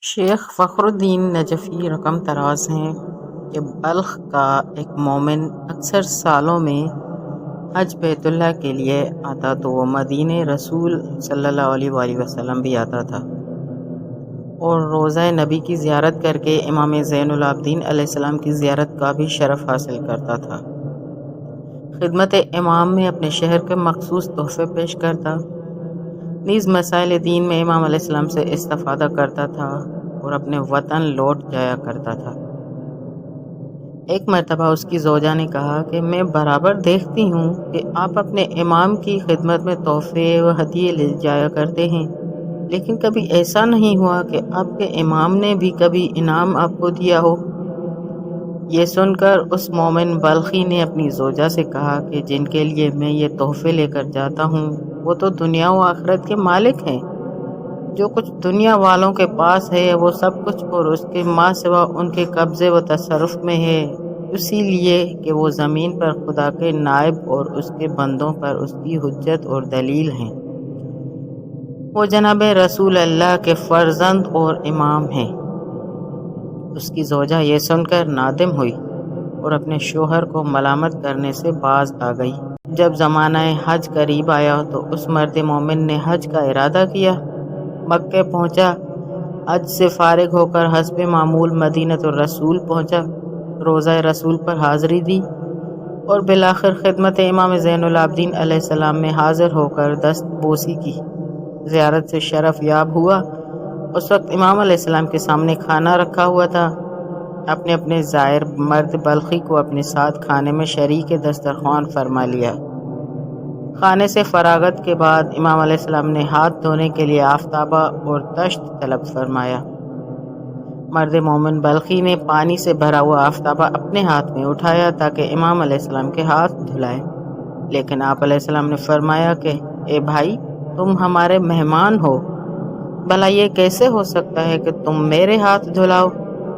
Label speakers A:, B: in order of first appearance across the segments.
A: شیخ فخر الدین نجفی رقم طراز ہیں کہ بلخ کا ایک مومن اکثر سالوں میں حج بیت اللہ کے لیے آتا تو وہ مدینہ رسول صلی اللہ علیہ وآلہ وسلم بھی آتا تھا اور روضہ نبی کی زیارت کر کے امام زین العابدین علیہ السلام کی زیارت کا بھی شرف حاصل کرتا تھا۔ خدمت امام میں اپنے شہر کے مخصوص تحفے پیش کرتا، نیز مسائل دین میں امام علیہ السلام سے استفادہ کرتا تھا اور اپنے وطن لوٹ جایا کرتا تھا۔ ایک مرتبہ اس کی زوجہ نے کہا کہ میں برابر دیکھتی ہوں کہ آپ اپنے امام کی خدمت میں تحفے و ہدیے لے جایا کرتے ہیں، لیکن کبھی ایسا نہیں ہوا کہ آپ کے امام نے بھی کبھی انعام آپ کو دیا ہو۔ یہ سن کر اس مومن بلخی نے اپنی زوجہ سے کہا کہ جن کے لیے میں یہ تحفے لے کر جاتا ہوں وہ تو دنیا و آخرت کے مالک ہیں۔ جو کچھ دنیا والوں کے پاس ہے وہ سب کچھ اور اس کے ماں سوا ان کے قبضے و تصرف میں ہے، اسی لیے کہ وہ زمین پر خدا کے نائب اور اس کے بندوں پر اس کی حجت اور دلیل ہیں۔ وہ جناب رسول اللہ کے فرزند اور امام ہیں۔ اس کی زوجہ یہ سن کر نادم ہوئی اور اپنے شوہر کو ملامت کرنے سے باز آ گئی۔ جب زمانہ حج قریب آیا تو اس مرد مومن نے حج کا ارادہ کیا، مکہ پہنچا، حج سے فارغ ہو کر حسب معمول مدینۃ الرسول پہنچا، روضہ رسول پر حاضری دی اور بالآخر خدمت امام زین العابدین علیہ السلام میں حاضر ہو کر دست بوسی کی، زیارت سے شرف یاب ہوا۔ اس وقت امام علیہ السلام کے سامنے کھانا رکھا ہوا تھا۔ اپنے زائر مرد بلخی کو اپنے ساتھ کھانے میں شریک دسترخوان فرما لیا۔ کھانے سے فراغت کے بعد امام علیہ السلام نے ہاتھ دھونے کے لیے آفتابہ اور تشت طلب فرمایا۔ مرد مومن بلخی نے پانی سے بھرا ہوا آفتابہ اپنے ہاتھ میں اٹھایا تاکہ امام علیہ السلام کے ہاتھ دھلائے، لیکن آپ علیہ السلام نے فرمایا کہ اے بھائی، تم ہمارے مہمان ہو، بھلا یہ کیسے ہو سکتا ہے کہ تم میرے ہاتھ دھلاؤ؟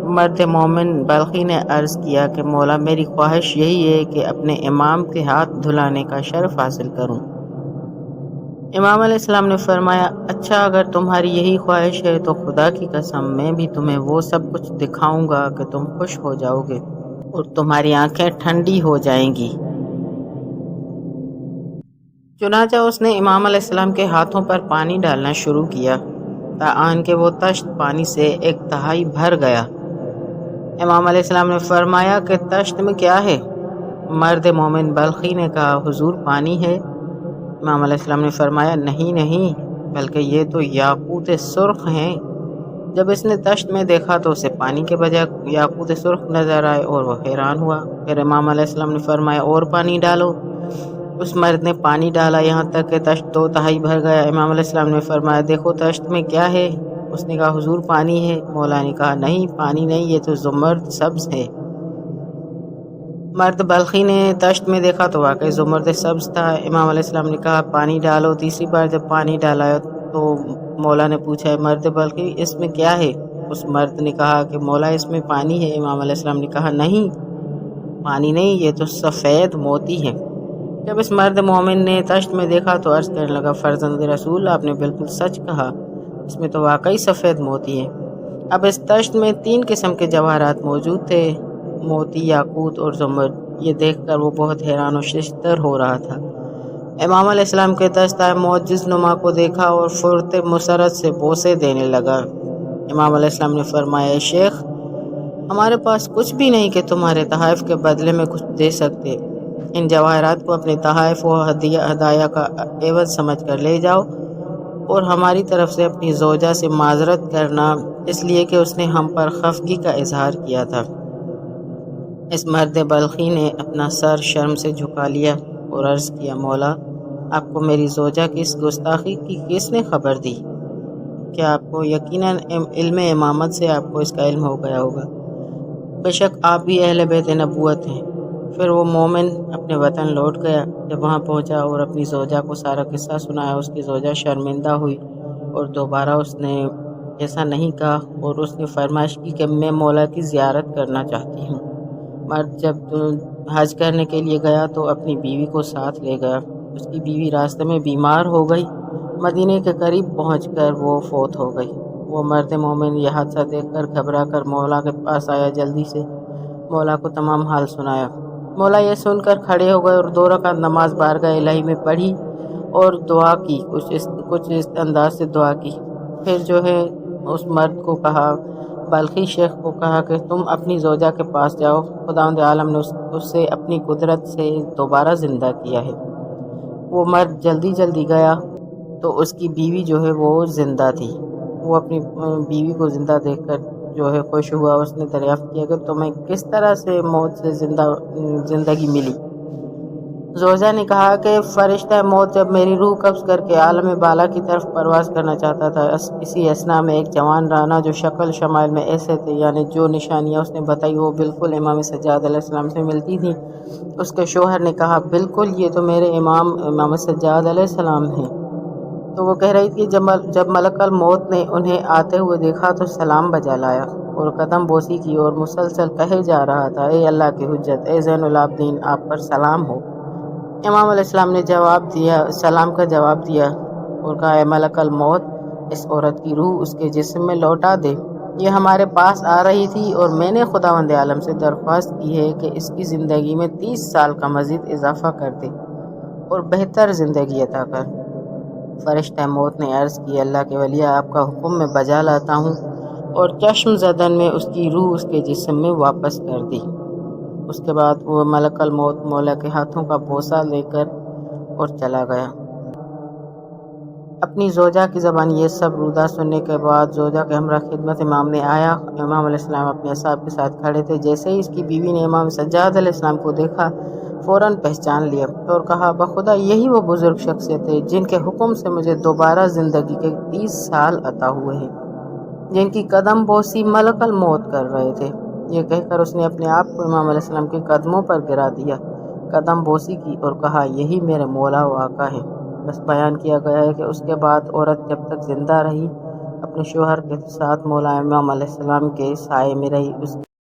A: مرد مومن بلخی نے عرض کیا کہ مولا، میری خواہش یہی ہے کہ اپنے امام کے ہاتھ دھلانے کا شرف حاصل کروں۔ امام علیہ السلام نے فرمایا، اچھا، اگر تمہاری یہی خواہش ہے تو خدا کی قسم میں بھی تمہیں وہ سب کچھ دکھاؤں گا کہ تم خوش ہو جاؤ گے اور تمہاری آنکھیں ٹھنڈی ہو جائیں گی۔ چنانچہ اس نے امام علیہ السلام کے ہاتھوں پر پانی ڈالنا شروع کیا تاآن کہ وہ تشت پانی سے 1/3 بھر گیا۔ امام علیہ السلام نے فرمایا کہ تشت میں کیا ہے؟ مرد مومن بلخی نے کہا، حضور پانی ہے۔ امام علیہ السلام نے فرمایا، نہیں، بلکہ یہ تو یاقوت سرخ ہیں۔ جب اس نے تشت میں دیکھا تو اسے پانی کے بجائے یاقوت سرخ نظر آئے اور وہ حیران ہوا۔ پھر امام علیہ السلام نے فرمایا، اور پانی ڈالو۔ اس مرد نے پانی ڈالا یہاں تک کہ تشت 2/3 بھر گیا۔ امام علیہ السلام نے فرمایا، دیکھو تشت میں کیا ہے؟ اس نے کہا، حضور پانی ہے۔ مولا نے کہا، نہیں، پانی نہیں، یہ تو زمرد سبز ہے۔ مرد بلخی نے تشت میں دیکھا تو واقعی زمرد سبز تھا۔ امام علیہ السلام نے کہا، پانی ڈالو۔ تیسری بار جب پانی ڈالا تو مولا نے پوچھا، مرد بلخی، اس میں کیا ہے؟ اس مرد نے کہا کہ مولا، اس میں پانی ہے۔ امام علیہ السلام نے کہا، نہیں، پانی نہیں، یہ تو سفید موتی ہے۔ جب اس مرد مومن نے تشت میں دیکھا تو عرض کرنے لگا، فرزند رسول، آپ نے بالکل سچ کہا، اس میں تو واقعی سفید موتی ہے۔ اب اس تشت میں 3 قسم کے جواہرات موجود تھے، موتی، یاقوت اور زمرد۔ یہ دیکھ کر وہ بہت حیران و ششدر ہو رہا تھا۔ امام علیہ السلام کے دستہ معجز نما کو دیکھا اور فرت مسرت سے بوسے دینے لگا۔ امام علیہ السلام نے فرمایا، شیخ، ہمارے پاس کچھ بھی نہیں کہ تمہارے تحائف کے بدلے میں کچھ دے سکتے۔ ان جواہرات کو اپنے تحائف و ہدایہ کا عوض سمجھ کر لے جاؤ اور ہماری طرف سے اپنی زوجہ سے معذرت کرنا، اس لیے کہ اس نے ہم پر خفگی کا اظہار کیا تھا۔ اس مرد بلخی نے اپنا سر شرم سے جھکا لیا اور عرض کیا، مولا، آپ کو میری زوجہ کی اس گستاخی کی کس نے خبر دی؟ کیا آپ کو یقیناً علم امامت سے آپ کو اس کا علم ہو گیا ہوگا؟ بے شک آپ بھی اہل بیت نبوت ہیں۔ پھر وہ مومن اپنے وطن لوٹ گیا۔ جب وہاں پہنچا اور اپنی زوجہ کو سارا قصہ سنایا، اس کی زوجہ شرمندہ ہوئی اور دوبارہ اس نے ایسا نہیں کہا اور اس نے فرمائش کی کہ میں مولا کی زیارت کرنا چاہتی ہوں۔ مرد جب حج کرنے کے لیے گیا تو اپنی بیوی کو ساتھ لے گیا۔ اس کی بیوی راستے میں بیمار ہو گئی۔ مدینے کے قریب پہنچ کر وہ فوت ہو گئی۔ وہ مرد مومن یہ حادثہ دیکھ کر گھبرا کر مولا کے پاس آیا، جلدی سے مولا کو تمام حال سنایا۔ مولا یہ سن کر کھڑے ہو گئے اور 2 رکعت نماز بارگاہ الہی میں پڑھی اور دعا کی، کچھ اس انداز سے دعا کی۔ پھر جو ہے اس مرد کو کہا، بلخی شیخ کو کہا کہ تم اپنی زوجہ کے پاس جاؤ، خداوند عالم نے اسے اپنی قدرت سے دوبارہ زندہ کیا ہے۔ وہ مرد جلدی گیا تو اس کی بیوی جو ہے وہ زندہ تھی۔ وہ اپنی بیوی کو زندہ دیکھ کر جو ہے خوش ہوا۔ اس نے دریافت کیا کہ تمہیں کس طرح سے موت سے زندگی ملی؟ زوجہ نے کہا کہ فرشتہ موت جب میری روح قبض کر کے عالم بالا کی طرف پرواز کرنا چاہتا تھا، اسی اثنا میں ایک جوان رانا جو شکل شمائل میں ایسے تھے، یعنی جو نشانیاں اس نے بتائی وہ بالکل امام سجاد علیہ السلام سے ملتی تھیں۔ اس کے شوہر نے کہا، بالکل یہ تو میرے امام سجاد علیہ السلام ہیں۔ تو وہ کہہ رہی تھی جب ملک الموت نے انہیں آتے ہوئے دیکھا تو سلام بجا لایا اور قدم بوسی کی اور مسلسل کہے جا رہا تھا، اے اللہ کی حجت، اے زین العابدین، آپ پر سلام ہو۔ امام علیہ السلام نے سلام کا جواب دیا اور کہا، اے ملک الموت، اس عورت کی روح اس کے جسم میں لوٹا دے۔ یہ ہمارے پاس آ رہی تھی اور میں نے خداوند عالم سے درخواست کی ہے کہ اس کی زندگی میں 30 سال کا مزید اضافہ کر دے اور بہتر زندگی عطا کر۔ فرشتہ موت نے عرض کی، اللہ کے ولی، آپ کا حکم میں بجا لاتا ہوں، اور چشم زدن میں اس کی روح اس کے جسم میں واپس کر دی۔ اس کے بعد وہ ملک الموت مولا کے ہاتھوں کا بوسہ لے کر اور چلا گیا۔ اپنی زوجہ کی زبان یہ سب روداد سننے کے بعد زوجہ کے ہمراہ خدمت امام نے آیا۔ امام علیہ السلام اپنے اصحاب کے ساتھ کھڑے تھے۔ جیسے ہی اس کی بیوی نے امام سجاد علیہ السلام کو دیکھا، فوراً پہچان لیا اور کہا، بخدا یہی وہ بزرگ شخصیت ہے جن کے حکم سے مجھے دوبارہ زندگی کے 30 سال عطا ہوئے ہیں، جن کی قدم بوسی ملک الموت کر رہے تھے۔ یہ کہہ کر اس نے اپنے آپ کو امام علیہ السلام کے قدموں پر گرا دیا، قدم بوسی کی اور کہا، یہی میرے مولا و آقا ہے۔ بس بیان کیا گیا ہے کہ اس کے بعد عورت جب تک زندہ رہی اپنے شوہر کے ساتھ مولا امام علیہ السلام کے سائے میں رہی۔